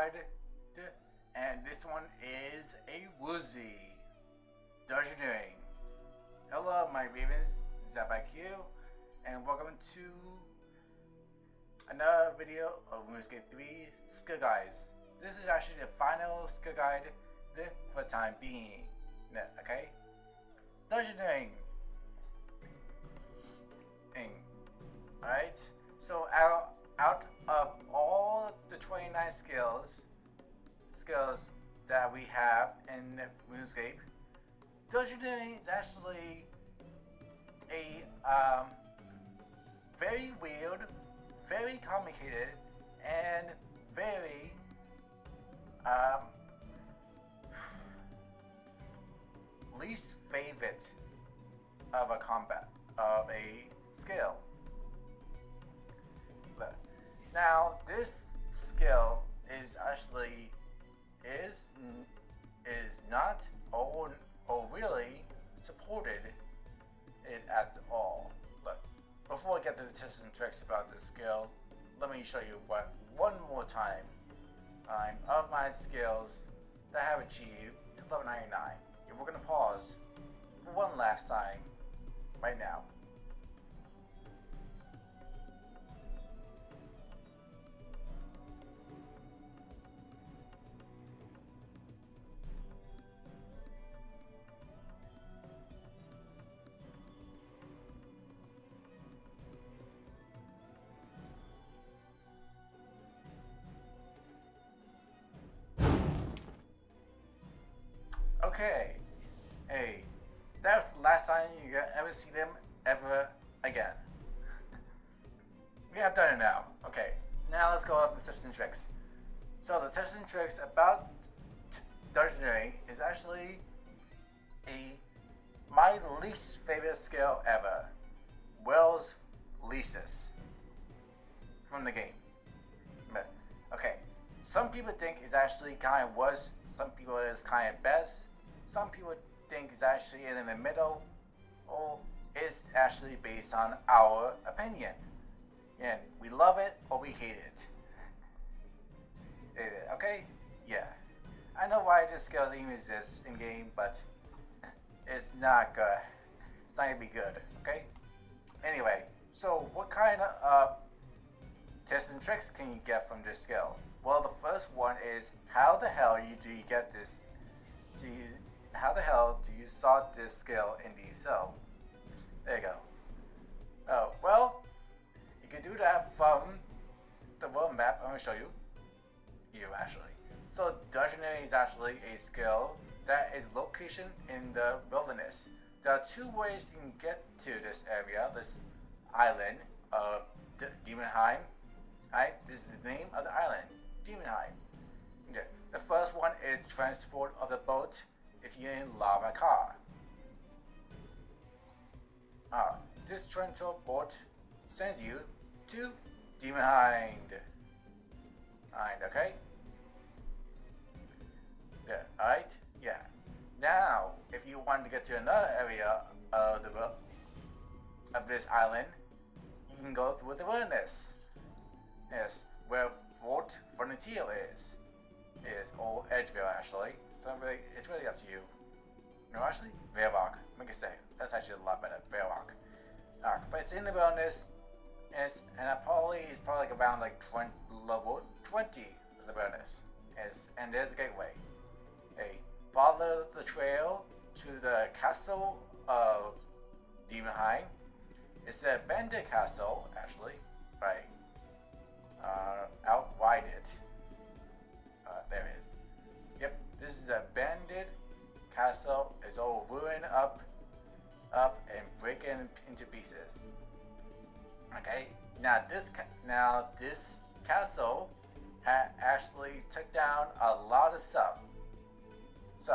Guide, and this one is a woozy. Dungeoneering. Hello, my ravens, ZapIQ, and welcome to another video of RuneScape 3 skill guides. This is actually the final skill guide for the time being. Okay? Dungeoneering. Alright? So out of all the 29 skills that we have in RuneScape, Dungeoneering is actually a very weird, very complicated, and very least favorite of a skill. Now this skill is actually is not or really supported it at all. Look, before I get to the tips and tricks about this skill, let me show you one more time of my skills that I have achieved to level 99. And we're gonna pause for one last time right now. Okay, hey, that's the last time you ever see them ever again. We have done it now. Okay, now let's go up the tips and tricks. So the tips and tricks about Dungeoneering is actually my least favorite skill ever. Will's leases from the game. Okay, some people think it's actually kind of worse. Some people it's kind of best. Some people think it's actually in the middle, or it's actually based on our opinion. And we love it or we hate it. Okay? Yeah. I know why this skill even exists in game, but it's not good. It's not gonna be good, okay? Anyway, so what kind of tips and tricks can you get from this skill? Well, the first one is how the hell do you get this? How the hell do you start this skill in the cell? There you go. Oh, well, you can do that from the world map. I'm going to show you. Actually. So, Dungeoneering is actually a skill that is location in the wilderness. There are two ways you can get to this area, this island of Demonheim. Right? This is the name of the island, Demonheim. Okay. The first one is transport of the boat if you're in lava car. This transport boat sends you to Demonheim. Alright, okay? Yeah, alright? Yeah. Now, if you want to get to another area of this island, you can go through the wilderness. Yes, where Fort Frontier is. Or Edgeville actually. So it's really up to you. No, actually, Veilrock. Make it stay. That's actually a lot better. Veilrock. But it's in the wilderness. Yes, and it's probably like around like level 20 of the wilderness. Yes, and there's a gateway. Hey, follow the trail to the castle of Demonheim. It's a bandit castle, actually. Right. Outwide it. There it is. Yep, this is a bandit castle. It's all ruined up and breaking into pieces. Okay, now this castle actually took down a lot of stuff. So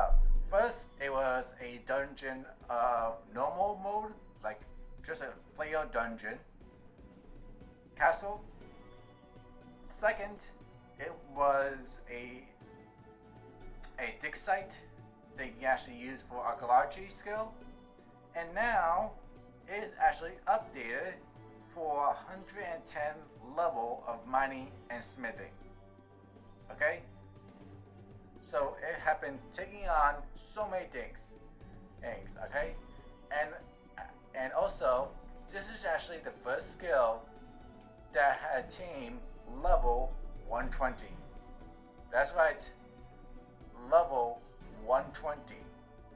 first, it was a dungeon normal mode, like just a player dungeon castle. Second, it was a dig site that you can actually use for archaeology skill, and now it is actually updated for 110 level of mining and smithing. Okay, So it had been taking on so many things, okay, and and also this is actually the first skill that had a team level 120. That's right, level 120.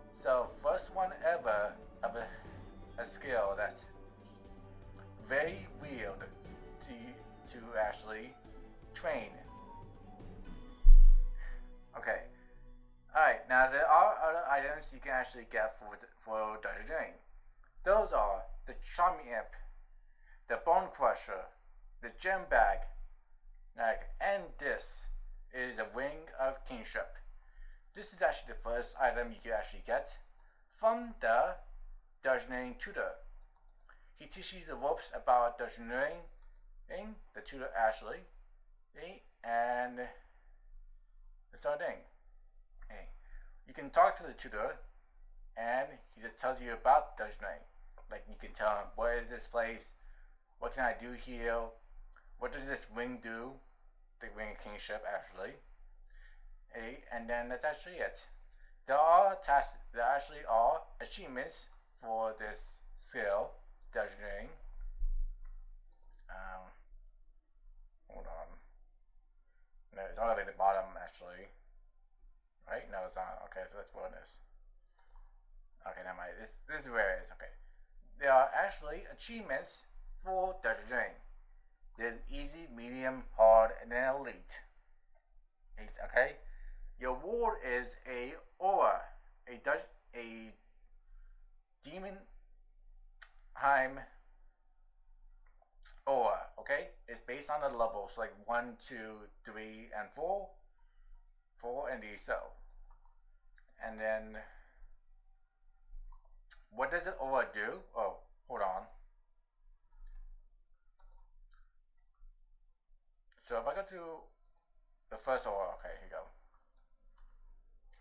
So first one ever of a skill that's very weird to actually train. Okay. Alright, now there are other items you can actually get for Dungeoneering. Those are the Charming Imp, the Bone Crusher, the Gem Bag, and this is a Ring of Kingship. This is actually the first item you can actually get from the Dungeoneering tutor. He teaches you the ropes about Dungeoneering, the tutor actually, and the sort of thing. You can talk to the tutor, and he just tells you about Dungeoneering. Like you can tell him, what is this place? What can I do here? What does this ring do? The Ring of Kingship, actually. And then that's actually it. There actually are achievements for this skill, Dungeoneering. Hold on. No, it's all the way at the bottom, actually. Right? No, it's not. Okay, so that's bonus. Okay, never mind. This is where it is. Okay. There are actually achievements for Dungeoneering. There's easy, medium, hard, and then elite. Okay? Your reward is a aura, a demon Heim aura. Okay? It's based on the levels, like 1, 2, 3, and 4. 4 and so. And then what does it aura do? Oh, hold on. So if I go to the first aura, okay, here you go.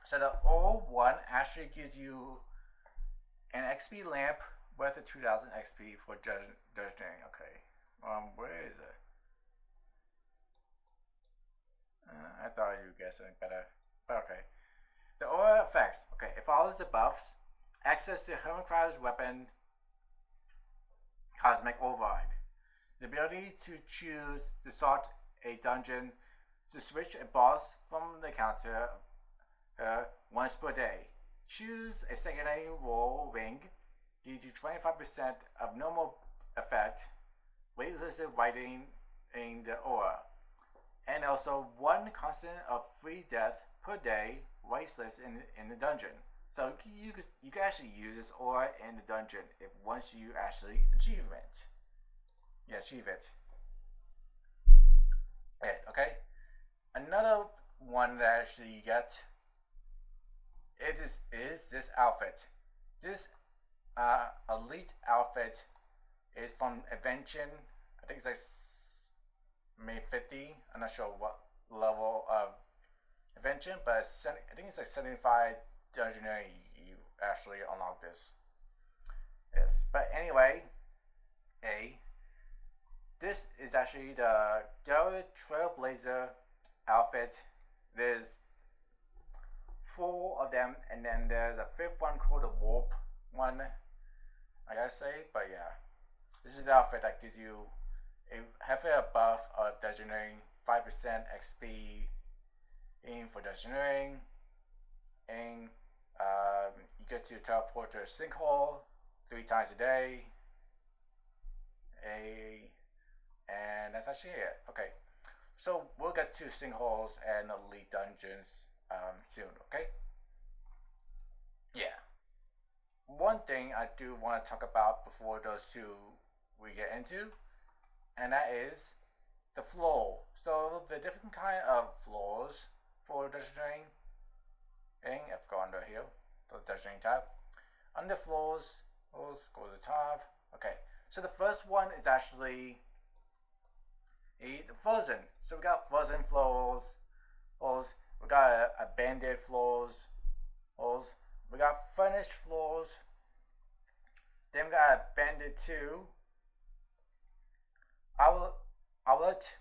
So the aura 1 actually gives you an XP lamp worth of 2000 XP for Dungeoneering. Okay. Where is it? I thought you would get something better, but okay. The aura effects. Okay, it follows the buffs. Access to Hermit weapon, Cosmic Override. The ability to choose to sort a dungeon, to switch a boss from the counter once per day. Choose a secondary roll ring, gives you 25% of normal effect, waitlisted writing in the aura. And also 1 constant of free death per day, waiteless in the dungeon. So you can actually use this aura in the dungeon once you actually achieve it. Yeah, achieve it. Okay. Another one that actually you get is this outfit. This elite outfit is from Invention. I think it's like maybe 50. I'm not sure what level of Invention, but I think it's like 75 Dungeoneering you actually unlock this. Yes, but anyway, this is actually the Gallery Trailblazer outfit. There's 4 of them, and then there's a 5th one called the Warp one, I gotta say, but yeah. This is the outfit that gives you a half a buff of Dungeoneering, 5% XP in for Dungeoneering, and you get to teleport to a sinkhole 3 times a day. And that's actually it. Okay, so we'll get to sinkholes and elite dungeons soon. Okay. Yeah. One thing I do want to talk about before those two we get into, and that is the floor. So the different kind of floors for Dungeoneering. I've gone under here, the Dungeoneering tab. Under floors, go to the top. Okay, so the first one is actually frozen. So we got frozen floors. We got abandoned floors. We got furnished floors. Then we got abandoned 2. Outlet.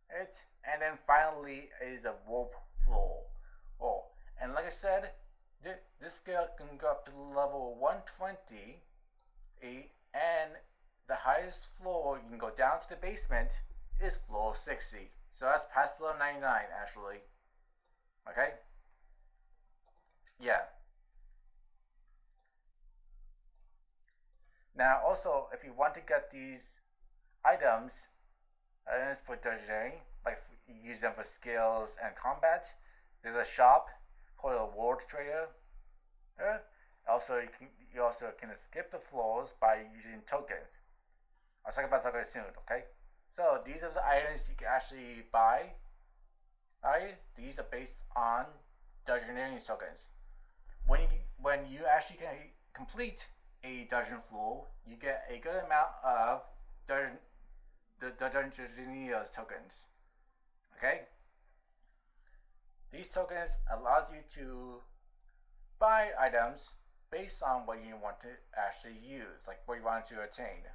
And then finally is a warp floor. Oh, and like I said, this skill can go up to level 120, and the highest floor you can go down to the basement is floor 60. So that's past level 99 actually. Okay? Yeah. Now also, if you want to get these items for Dungeoneering, like you use them for skills and combat, there's a shop called a World Trader. Also, you also can skip the floors by using tokens. I'll talk about tokens soon. Okay. So these are the items you can actually buy. Right? These are based on Dungeoneering tokens. When you actually can complete a dungeon floor, you get a good amount of the Dungeoneering tokens. Okay? These tokens allows you to buy items based on what you want to actually use, like what you want to attain.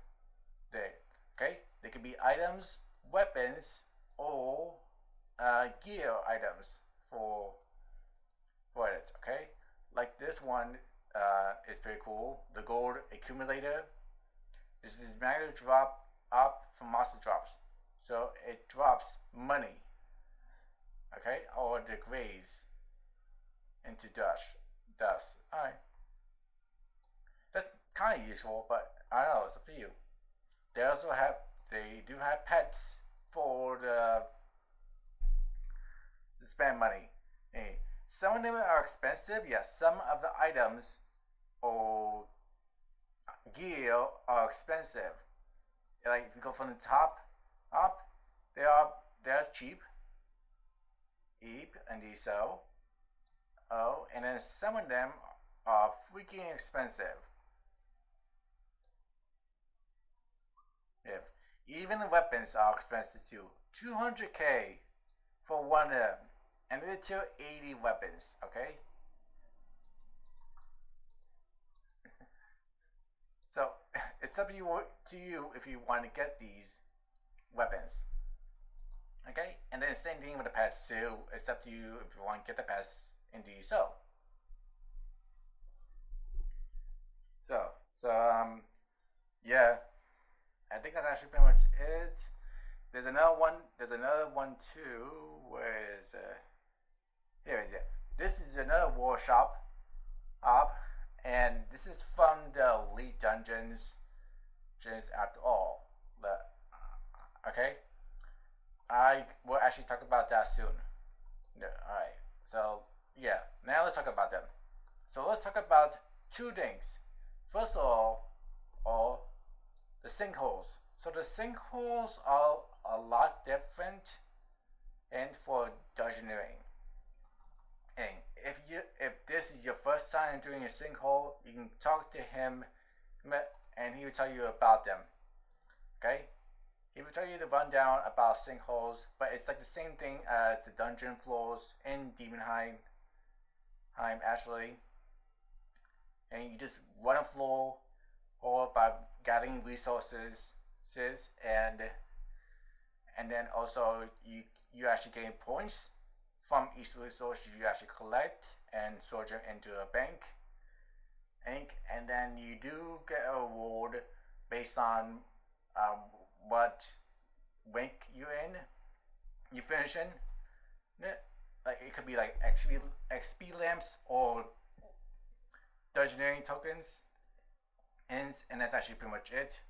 They could be items, weapons, or gear items for it. Okay, like this one is pretty cool. The gold accumulator. This is magnet drop up from monster drops, so it drops money. Okay, or degrades into dust. Alright. That's kind of useful, but I don't know. It's up to you. They do have pets for to spend money. Hey, some of them are expensive. Yes, some of the items or gear are expensive. Like if you go from the top up, they're cheap, and they sell. Oh, and then some of them are freaking expensive. Yeah. Even the weapons are expensive too. 200k for one of them. And they're till 80 weapons, okay? So it's up to you if you want to get these weapons. Okay? And then same thing with the pets too. It's up to you if you want to get the pets and do so. Yeah. I think that's actually pretty much it. There's another one too. Where is here is it. This is another workshop and this is from the Elite Dungeons after all. Okay? I will actually talk about that soon. Alright. So yeah, now let's talk about them. So let's talk about two things. First of all the sinkholes. So the sinkholes are a lot different and for Dungeoneering. And if this is your first time doing a sinkhole, you can talk to him and he will tell you about them. Okay? He will tell you the rundown about sinkholes, but it's like the same thing as the dungeon floors in Demonheim actually. And you just run a floor or by gathering resources and then also you actually gain points from each resource you actually collect and sort them into a bank, and then you do get a reward based on what rank you're in, you finish in. Like it could be like XP lamps or Dungeoneering tokens, and that's actually pretty much it.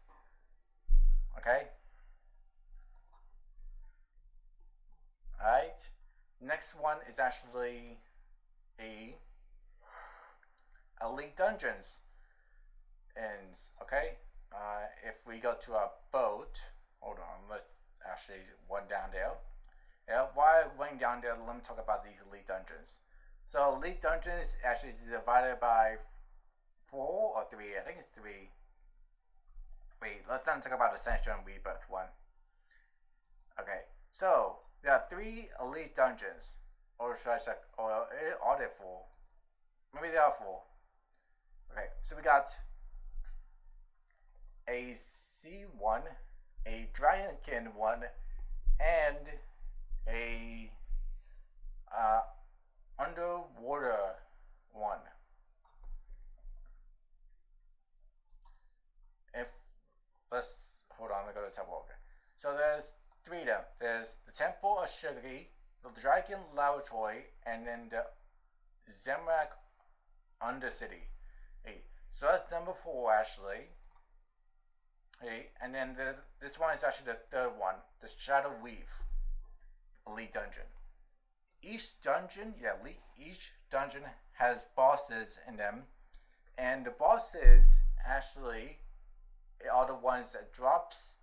Okay. Alright. Next one is actually a Elite Dungeons. And okay, if we go to our boat, hold on, let's actually one down there. Yeah, while going down there, let me talk about these Elite Dungeons. So Elite Dungeons actually is divided by 4 or 3. I think it's 3. Wait, let's not talk about Ascension and Rebirth one. Okay, so there are 3 Elite Dungeons, or should I check? Or are there 4? Maybe there are 4. Okay, so we got a C1, a Dragonkin one, and a underwater one. If let's hold on, let me go to the temple. Okay. So there's three of them. There's the Temple of Shiggy, the Dragon Laboratory, and then the Zemrak Undercity. Hey, so that's number 4 actually. Hey, and then this one is actually the third one, the Shadow Weave Elite Dungeon. Each dungeon has bosses in them, and the bosses actually are the ones that drops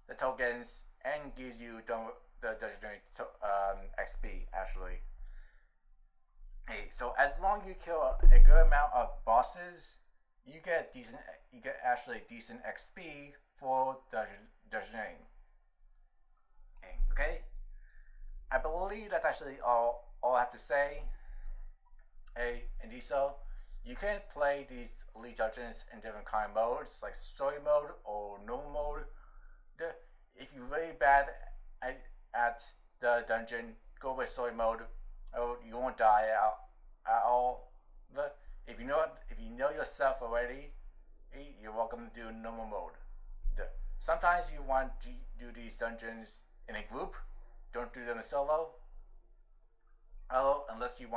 the tokens and gives you the Dungeoneering XP actually. Hey, so as long as you kill a good amount of bosses, you get actually decent XP for Dungeoneering. Okay, I believe that's actually all I have to say. Hey, indeed so. You can play these elite dungeons in different kind of modes, like story mode or normal mode. If you're really bad at the dungeon, go with story mode. Oh, you won't die at all. But if you know yourself already, you're welcome to do normal mode. Sometimes you want to do these dungeons in a group. Don't do them in solo. Oh, unless you're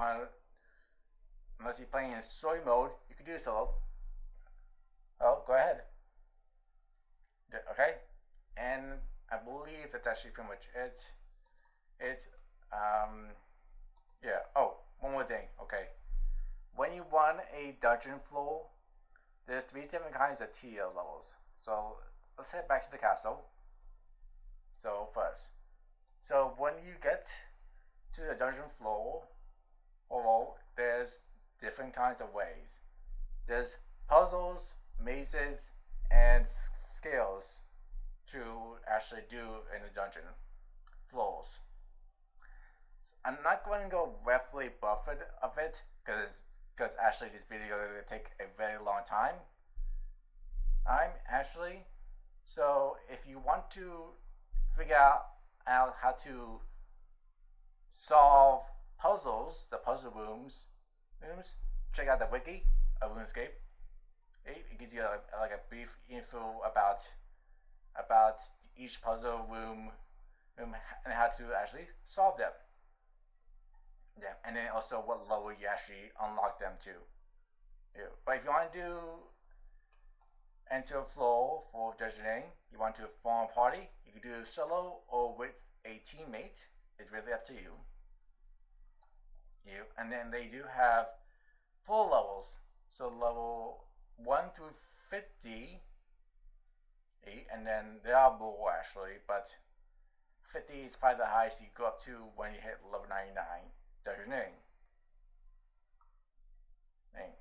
playing in story mode, you can do solo. Oh, go ahead. Okay, and I believe that's actually pretty much it. Yeah. Oh, one more thing. Okay, when you run a dungeon floor, there's 3 different kinds of tier levels. So let's head back to the castle. So first, when you get to the dungeon floor, there's different kinds of ways. There's puzzles, mazes, and skills to actually do in the dungeon floors. I'm not going to go roughly buffet of it because actually this video is going to take a very long time. So if you want to figure out how to solve puzzles, the puzzle rooms, check out the wiki of RuneScape. It gives you like a brief info about each puzzle room and how to actually solve them. Yeah, and then also what level you actually unlock them to. Yeah. But if you want to enter a floor for Dungeoneering, you want to form a party, you can do solo or with a teammate. It's really up to you. And then they do have 4 levels. So level 1 through 50, and then there are more actually, but 50 is probably the highest you go up to when you hit level 99 Dungeoneering.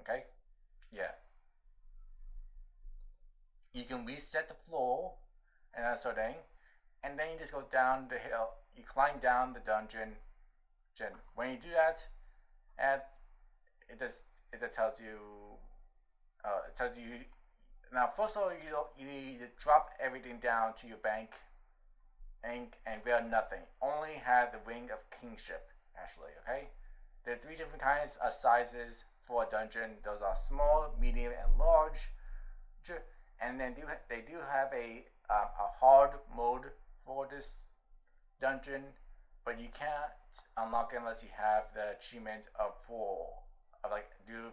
Okay? Yeah. You can reset the floor and that sort of thing, and then you just go down the hill. You climb down the dungeon. When you do that, and it tells you. Now, first of all, you need to drop everything down to your bank, and wear nothing. Only have the ring of kingship. Actually, okay. There are 3 different kinds of sizes for a dungeon. Those are small, medium, and large. And then they do have a hard mode for this dungeon, but you can't unlock it unless you have the achievement of 4.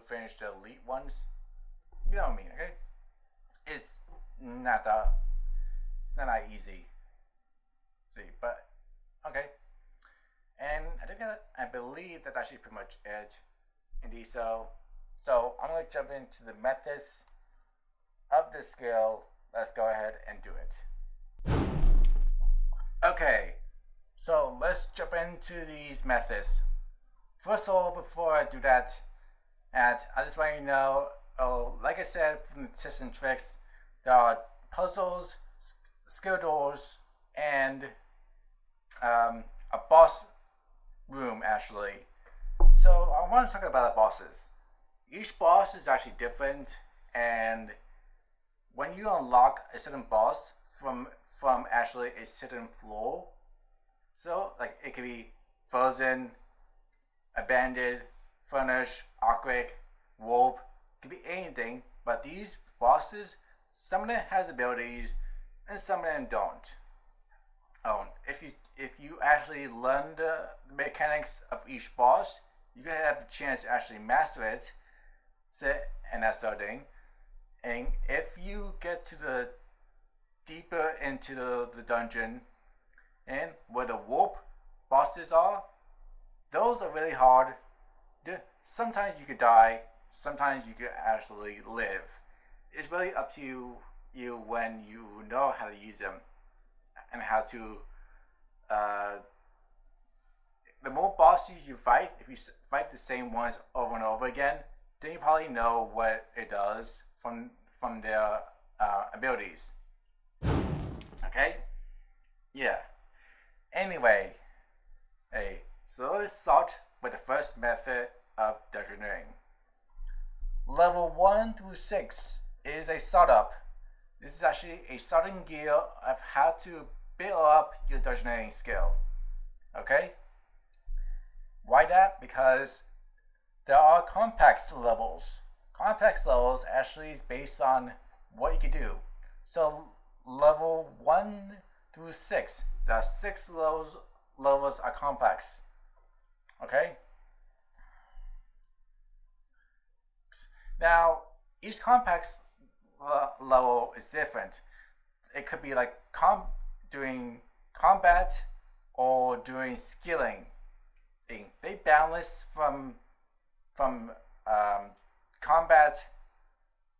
Finish the elite ones. You know what I mean, okay? It's not that easy. See, but okay. And I believe that's actually pretty much it. Indeed, so I'm going to jump into the methods of the skill. Let's go ahead and do it. Okay, so let's jump into these methods. First of all, before I do that, I just want you to know, like I said, from the tips and tricks, there are puzzles, skill doors, and a boss room actually. So I want to talk about the bosses. Each boss is actually different, and when you unlock a certain boss from actually a certain floor, so like it could be frozen, abandoned, furnished, archaic, warp, could be anything, but these bosses, some of them has abilities and some of them don't. If you actually learn the mechanics of each boss, you can have the chance to actually master it, and that sort of thing. And if you get to the deeper into the dungeon and where the warp bosses are, those are really hard. Sometimes you could die, sometimes you could actually live. It's really up to you when you know how to use them and how to. The more bosses you fight, if you fight the same ones over and over again, then you probably know what it does from their abilities. Okay? Yeah. Anyway, so let's start with the first method of dungeoneering. Level 1 through 6 is a startup. This is actually a starting gear of how to build up your dungeoneering skill. Okay? Why that? Because there are complex levels. Complex levels actually is based on what you can do. So level 1 through 6, the 6 levels are complex. Okay? Now, each complex level is different. It could be like doing combat or doing skilling. They balance from combat,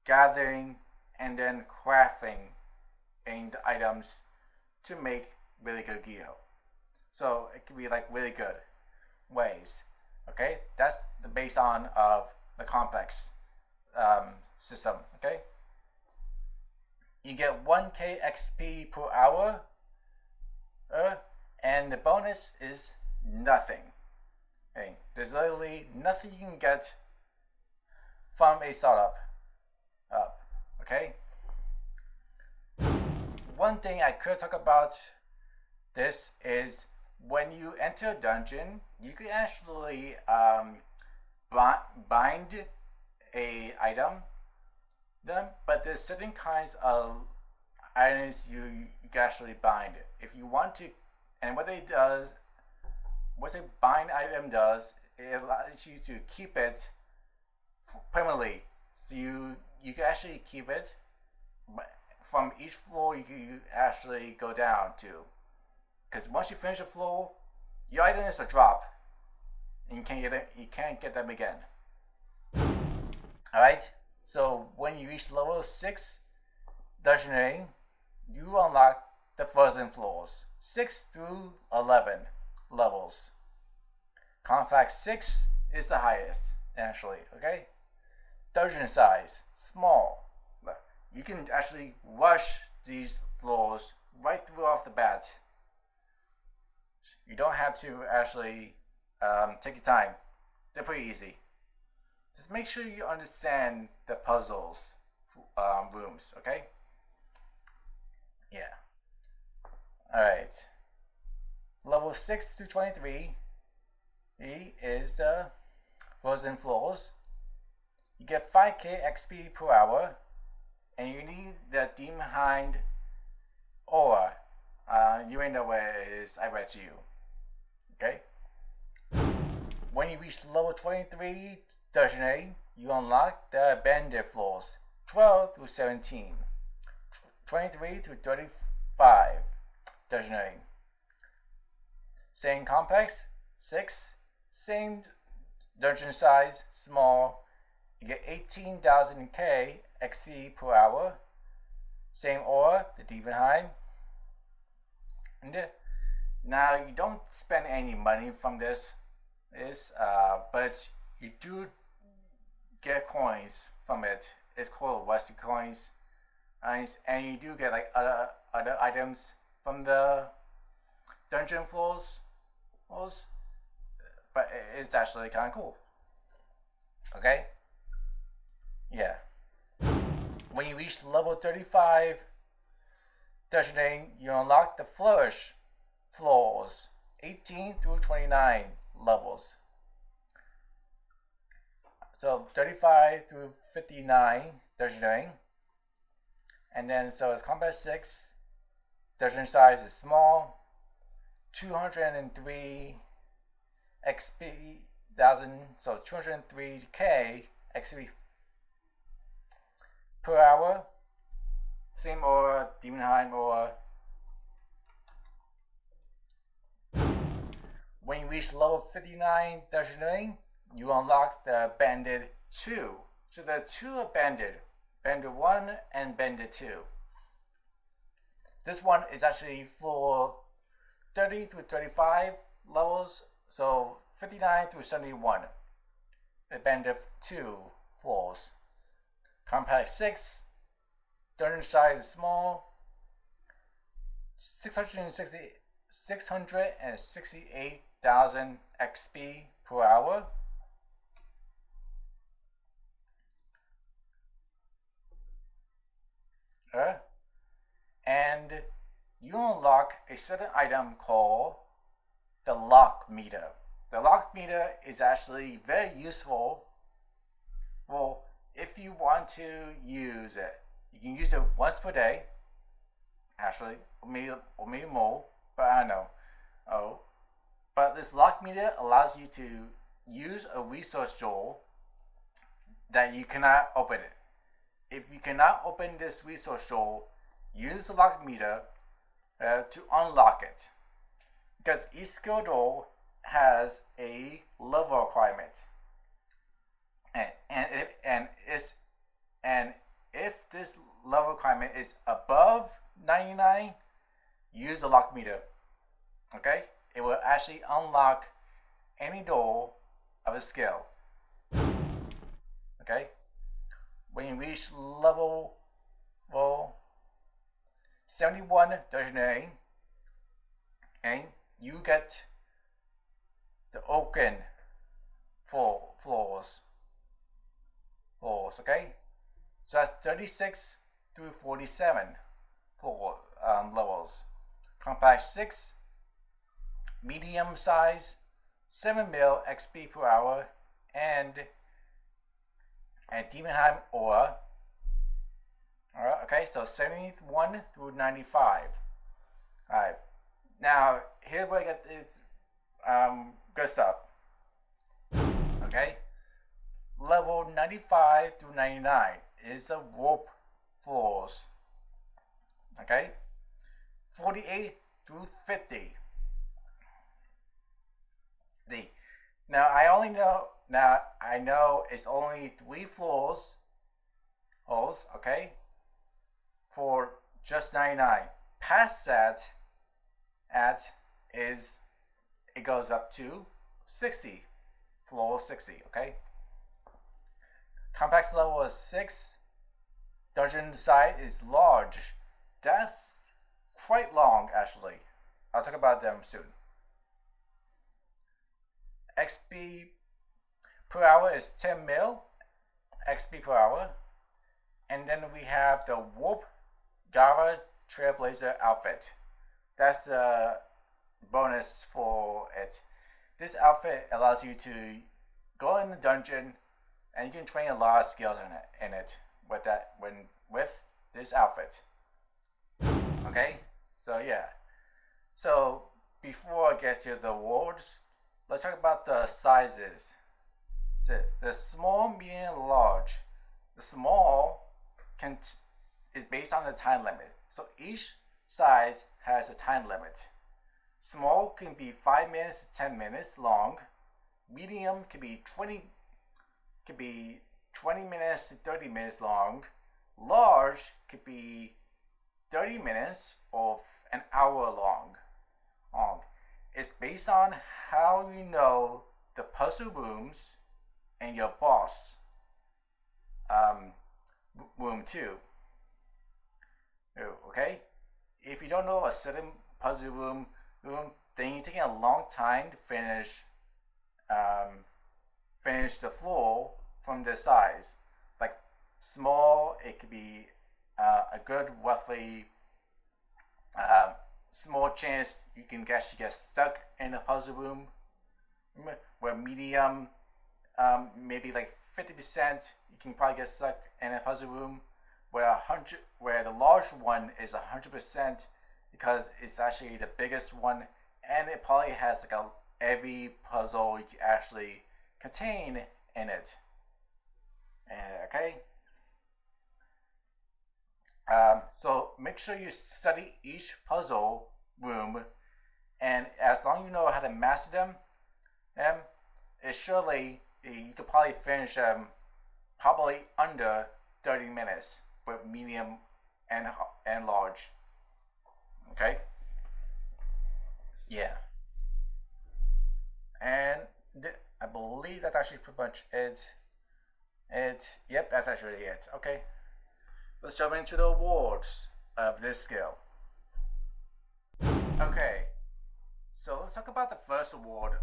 gathering, and then crafting aimed items to make really good gear. So it can be like really good ways. Okay, that's the base on of the complex system. Okay, you get 1k XP per hour, and the bonus is nothing. Okay, there's literally nothing you can get from a startup up. Okay. One thing I could talk about this is when you enter a dungeon, you can actually bind a item, but there's certain kinds of items you can actually bind if you want to. And what a bind item does, it allows you to keep it permanently. So you can actually keep it from each floor you actually go down to. Because once you finish a floor, your item is a drop, and you can't get them again. Alright, so when you reach level 6 Dungeoneering, you unlock the Furnished Floors, 6 through 11 levels. Complex 6 is the highest, actually, okay? Dungeon size, small. You can actually rush these floors right through off the bat. You don't have to actually take your time. They're pretty easy. Just make sure you understand the puzzles rooms, okay? Yeah. Alright. Level 6 to 23 is the Furnished Floors. You get 5k XP per hour, and you need the Demon Hind aura. You may know where it is, I read to you. Okay? When you reach level 23 Dungeoneering, you unlock the Abandoned Floors, 12 through 17. 23 to 35 Dungeoneering. Same complex, 6. Same dungeon size, small. You get 18,000k XP per hour. Same aura, the Demon Hind. Now you don't spend any money from this, but you do get coins from it. It's called Rusty coins, and you do get like other items from the dungeon floors, but it's actually kind of cool. Okay. Yeah. When you reach level 35 Dungeoneering, you unlock the Furnished Floors, 18 through 29 levels. So 35 through 59 Dungeoneering. And then so it's combat 6. Dungeon size is small. 203 XP thousand, so 203k XP per hour. Same aura, Demonheim aura. When you reach level 59 Dungeoneering, you unlock the Bandit 2. So there are two Bandit. Bandit 1 and Bandit 2. This one is actually for 30 through 35 levels, so 59 through 71. The Bandit 2 floors. Compact 6. Dungeon size is small. 668,000 XP per hour. And you unlock a certain item called the lock meter. The lock meter is actually very useful. Well, if you want to use it, you can use it once per day. Actually, or maybe more, but I don't know. But this lock meter allows you to use a resource door that you cannot open it. If you cannot open this resource door, use the lock meter to unlock it. Because each skill door has a level requirement. And if this level requirement is above 99, use the lock meter. Okay? It will actually unlock any door of a skill. Okay? When you reach level 71 Dungeoneering, and you get the Occult Floors. Okay? So that's 36 through 47 levels. Compact 6, medium size, 7 mil XP per hour, and Demonheim aura. Alright, okay, so 71 through 95. Alright, now here's where I get good stuff. Okay, level 95 through 99 is the warp floors. Okay, 48 through 50. I know it's only 3 floors. Okay, for just 99. Past that, it goes up to 60. Floor 60. Okay. Complex level is 6. Dungeon size is large. That's quite long, actually. I'll talk about them soon. XP per hour is 10 mil XP per hour. And then we have the Warp Gara Trailblazer outfit. That's the bonus for it. This outfit allows you to go in the dungeon and you can train a lot of skills in it with this outfit. Okay? So yeah. So before I get to the awards, let's talk about the sizes. So the small, medium, large. The small is based on the time limit. So each size has a time limit. Small can be 5 minutes to 10 minutes long. Medium can be 20 minutes to 30 minutes long. Large could be 30 minutes or an hour long. It's based on how you know the puzzle rooms and your boss room too. Okay? If you don't know a certain puzzle room, then you're taking a long time to finish the floor from the size. Like small, it could be a good roughly small chance you can actually get stuck in a puzzle room. Where medium, maybe like 50%, you can probably get stuck in a puzzle room. Where the large one is 100% because it's actually the biggest one, and it probably has like every puzzle you can actually contain in it. Okay. So make sure you study each puzzle room, and as long as you know how to master them, surely you could probably finish them probably under 30 minutes with medium and large. Okay. Yeah. And I believe that's actually pretty much it. Yep, that's actually it. Okay. Let's jump into the awards of this skill. Okay, so let's talk about the first award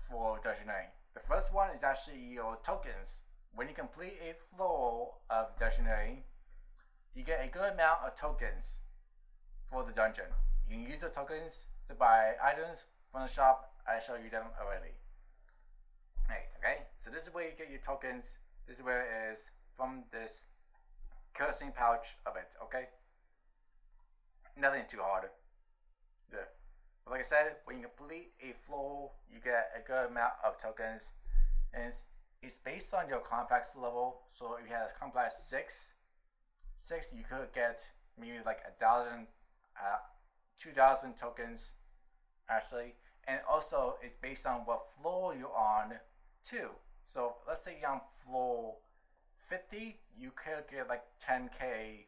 for Dungeoneering. The first one is actually your tokens. When you complete a floor of Dungeoneering, you get a good amount of tokens for the dungeon. You can use the tokens to buy items from the shop. I showed you them already. Okay, so this is where you get your tokens. This is where it is from this cursing pouch of it, okay? Nothing too hard. Yeah. But like I said, when you complete a floor, you get a good amount of tokens. And it's based on your complex level. So if you have a complex 6, you could get maybe like 1,000, 2,000 tokens actually. And also it's based on what floor you're on too. So let's say you're on floor 50, you could get like 10k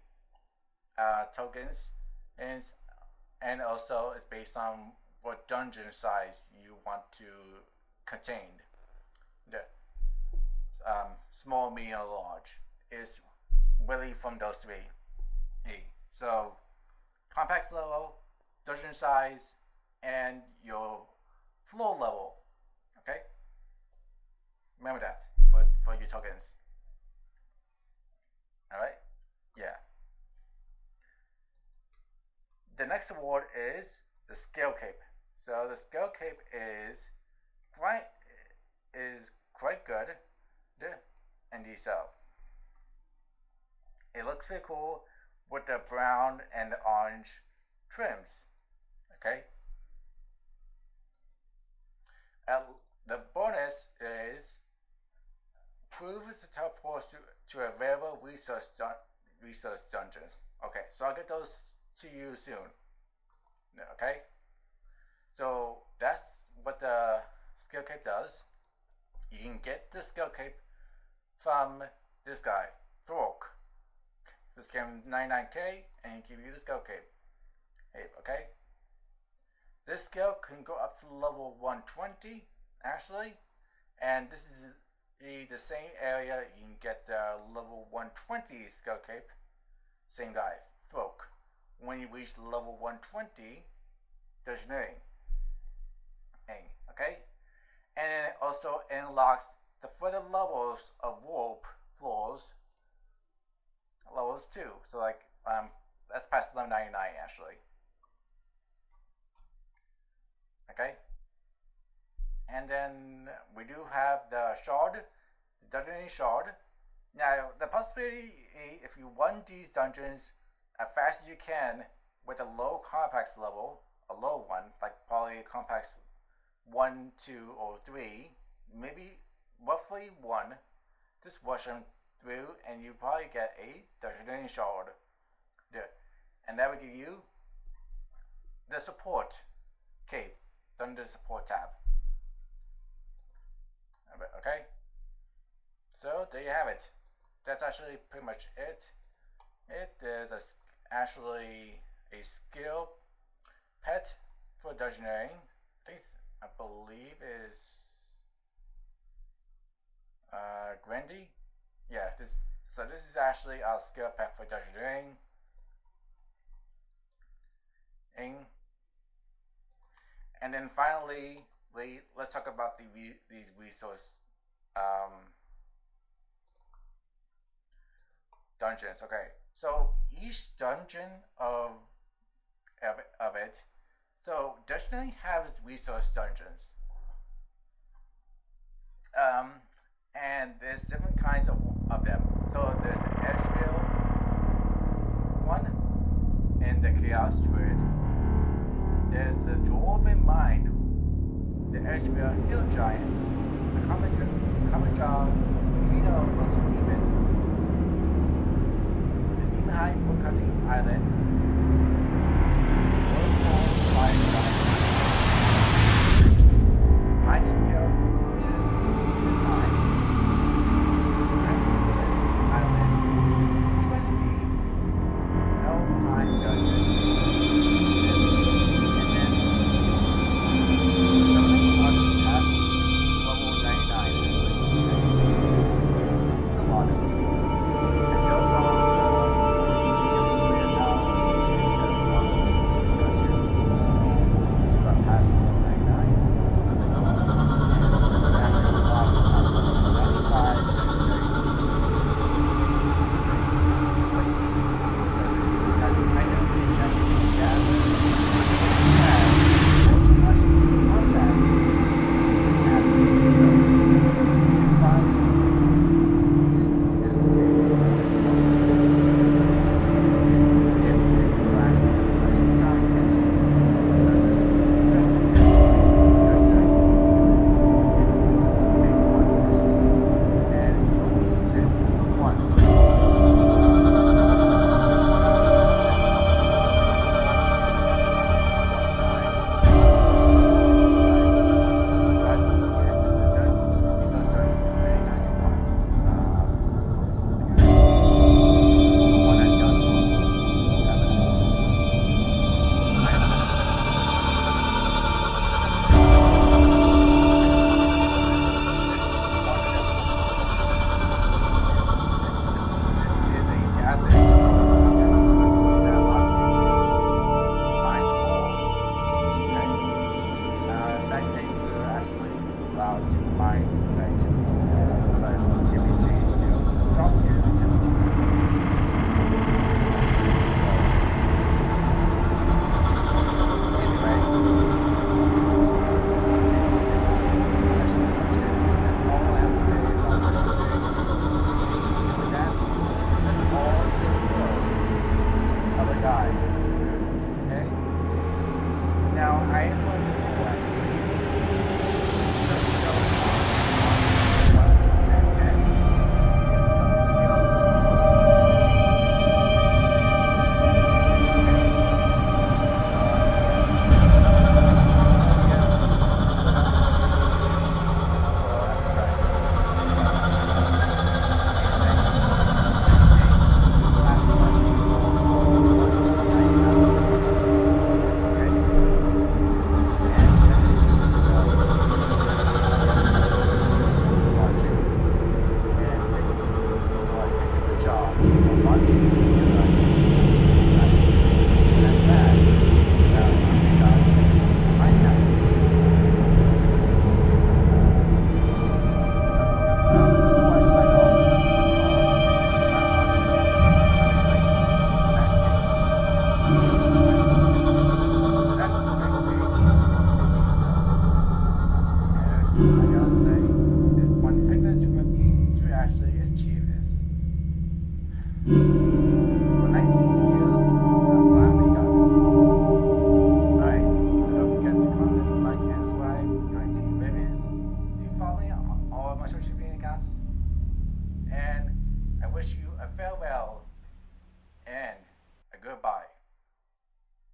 tokens, and also it's based on what dungeon size you want to contain. The small, medium, large is really from those three. So complex level, dungeon size, and your floor level. Okay, remember that for your tokens. All right, yeah. The next award is the Scale Cape. So the Scale Cape is quite good in detail. It looks pretty cool with the brown and the orange trims. Okay. The bonus is proves the teleports to available resource dungeons. Okay, so I'll get those to you soon. Okay, so that's what the skill cape does. You can get the skill cape from this guy, Thork. This game 99k, and he give you the skill cape. Okay, this skill can go up to level 120 actually, and this is the same area you can get the level 120 skill cape. Same guy, Thork. When you reach level 120, Dungeoneering. Okay? And then it also unlocks the further levels of warp floors. Levels 2. So like that's past level 99 actually. Okay? And then we do have the shard, the Dungeoneering shard. Now the possibility if you run these dungeons as fast as you can with a low complex level, a low one, like probably complex 1, 2, or 3, maybe roughly 1, just rush them through and you probably get a Dungeoneering shard. Yeah. And that will give you the support cape. It's under the support tab. Okay? So there you have it. That's actually pretty much it. It is actually a skill pet for Dungeoneering. I believe is Grandy. Yeah, this is actually our skill pet for Dungeoneering. And then finally, let's talk about these resource dungeons. Okay, so each dungeon of it. So Dungeoneering has resource dungeons. and there's different kinds of them. So there's the Edgefield one and the Chaos Druid. There's the Dwarven Mind, the Edgefield Hill Giants, the Kamajar Makino Muscle Demon, the Demon High Woodcutting Island, Waterfall Fire Giant, Mining Hill, Mine, Island, Trinity, Helheim Dungeon, and then some of them actually past level 99 actually. A lot of them. And those are the Genius Slayer Tower and the Dungeon. These two are past level 99.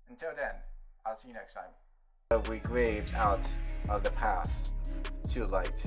Until then, I'll see you next time. We grave out of the path to light.